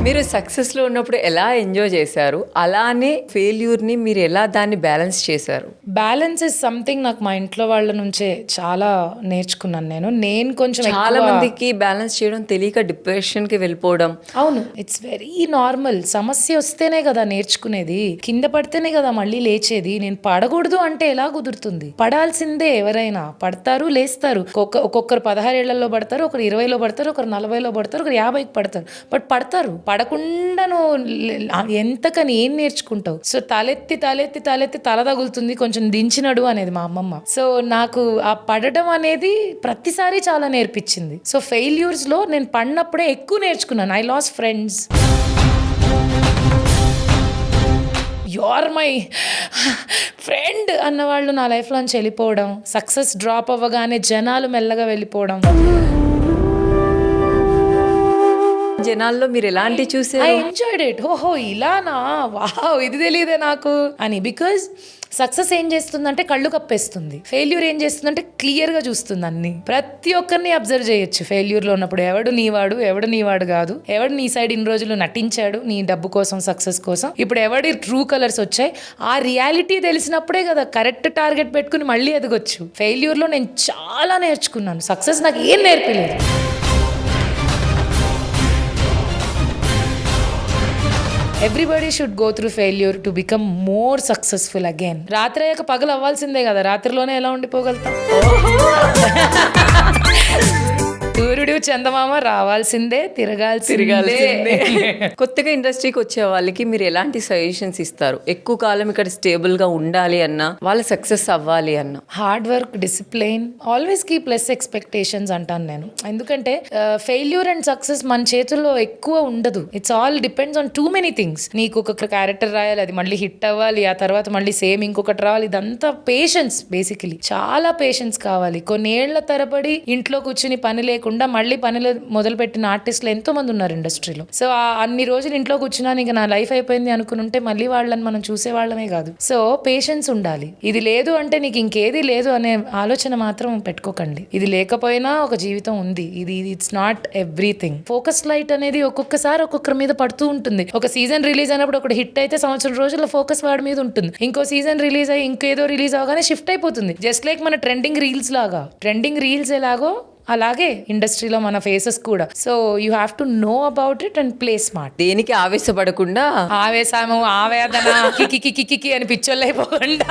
మీరు సక్సెస్లో ఉన్నప్పుడు ఎలా ఎంజాయ్ చేశారు, అలానే ఫెయిల్యూర్ని మీరు ఎలా దాన్ని బ్యాలెన్స్ చేశారు? బ్యాలెన్స్ ఇస్ సంథింగ్ నాకు మా ఇంట్లో వాళ్ళ నుంచే చాలా నేర్చుకున్నాను. నేను కొంచెం చాలా మందికి బ్యాలెన్స్ చేయడం తెలియక డిప్రెషన్కి వెళ్ళిపోవడం. అవును, ఇట్స్ వెరీ నార్మల్. సమస్య వస్తేనే కదా నేర్చుకునేది, కింద పడితేనే కదా మళ్ళీ లేచేది. నేను పడకూడదు అంటే ఎలా కుదురుతుంది? పడాల్సిందే. ఎవరైనా పడతారు, లేస్తారు. ఒక్కొక్కరు 16 ఏళ్లలో పడతారు, ఒకరు 20లో పడతారు, ఒకరు 40లో పడతారు, ఒకరు 50కి పడతారు. బట్ పడతారు. పడకుండా నువ్వు ఎంతకని ఏం నేర్చుకుంటావు? సో తలెత్తి తలెత్తి తలెత్తి తల తగులుతుంది, కొంచెం దించినడు అనేది మా అమ్మమ్మ. సో నాకు ఆ పడడం అనేది ప్రతిసారి చాలా నేర్పించింది. సో ఫెయిల్యూర్స్ లో నేను పడినప్పుడే ఎక్కువ నేర్చుకున్నాను. I lost friends. Your my friend అన్నవాళ్ళు నా లైఫ్లోంచి వెళ్ళిపోవడం, సక్సెస్ డ్రాప్ అవ్వగానే జనాలు మెల్లగా వెళ్ళిపోవడం. జనాల్లో మీరు ఎలాంటి ఐ చూసారు? Enjoyed it. ఓహో ఇలానా, వావ్ ఇది తెలియదే నాకు అని. బికాజ్ సక్సెస్ ఏం చేస్తుందంటే కళ్ళు కప్పేస్తుంది, ఫెయిల్యూర్ ఏం చేస్తుందంటే క్లియర్గా చూస్తుంది అన్ని. ప్రతి ఒక్కరిని అబ్జర్వ్ చేయొచ్చు ఫెయిల్యూర్లో ఉన్నప్పుడు. ఎవడు నీవాడు, ఎవడు నీవాడు కాదు, ఎవడు నీ సైడ్ ఇన్ని రోజులు నటించాడు నీ డబ్బు కోసం, సక్సెస్ కోసం. ఇప్పుడు ఎవడి ట్రూ కలర్స్ వచ్చాయి, ఆ రియాలిటీ తెలిసినప్పుడే కదా కరెక్ట్ టార్గెట్ పెట్టుకుని మళ్ళీ ఎదగొచ్చు. ఫెయిల్యూర్లో నేను చాలా నేర్చుకున్నాను, సక్సెస్ నాకు ఏం నేర్పలేదు. Everybody should go through failure to become more successful again. రాత్రి అయ్యాక పగలు అవ్వాల్సిందే కదా, రాత్రిలోనే ఎలా ఉండిపోగలుగుతాం? సూర్యుడు చందమామ రావాల్సిందే, తిరగాల్సిందే. కొత్తగా ఇండస్ట్రీకి వచ్చే వాళ్ళకి మీరు ఎలాంటి సజెషన్స్ ఇస్తారు? ఎక్కువ కాలం ఇక్కడ స్టేబుల్ గా ఉండాలి అన్నా, వాళ్ళ సక్సెస్ అవ్వాలి అన్నా. Hard work, discipline, always keep less expectations అంటాను నేను. ఎందుకంటే ఫెయిల్యూర్ అండ్ సక్సెస్ మన చేతుల్లో ఎక్కువ ఉండదు. It's all depends on too many things. నీకు ఒక క్యారెక్టర్ రాయాలి, అది మళ్ళీ హిట్ అవ్వాలి, ఆ తర్వాత మళ్ళీ సేమ్ ఇంకొకటి రావాలి. ఇదంతా పేషెన్స్, బేసికలీ చాలా పేషెన్స్ కావాలి. కొన్నేళ్ల తరబడి ఇంట్లో కూర్చుని పని లేకుండా మళ్ళీ పనులు మొదలుపెట్టిన ఆర్టిస్టులు ఎంతో మంది ఉన్నారు ఇండస్ట్రీలో. సో అన్ని రోజులు ఇంట్లో కూర్చున్నాను, ఇంకా నా లైఫ్ అయిపోయింది అనుకుని ఉంటే మళ్ళీ వాళ్ళని మనం చూసే వాళ్ళమే కాదు. సో పేషెన్స్ ఉండాలి. ఇది లేదు అంటే నీకు ఇంకేది లేదు అనే ఆలోచన మాత్రం పెట్టుకోకండి. ఇది లేకపోయినా ఒక జీవితం ఉంది. ఇది it's not everything. Focus light అనేది ఒక్కొక్కసారి ఒక్కొక్కరి మీద పడుతూ ఉంటుంది. ఒక సీజన్ రిలీజ్ అయినప్పుడు ఒకటి హిట్ అయితే సంవత్సరం రోజుల్లో ఫోకస్ వాడి మీద ఉంటుంది. ఇంకో సీజన్ రిలీజ్ అయ్యి ఇంకేదో రిలీజ్ అవగానే షిఫ్ట్ అయిపోతుంది. జస్ట్ లైక్ మన ట్రెండింగ్ రీల్స్ లాగా. ట్రెండింగ్ రీల్స్ ఎలాగో అలాగే ఇండస్ట్రీలో మన ఫేసెస్ కూడా. So you have to know about it and play smart. దేనికి ఆవేశపడకుండా, ఆవేశము, ఆవేదన, కికి కికి కికి అని పిచ్చోళ్ళు అయిపోకుండా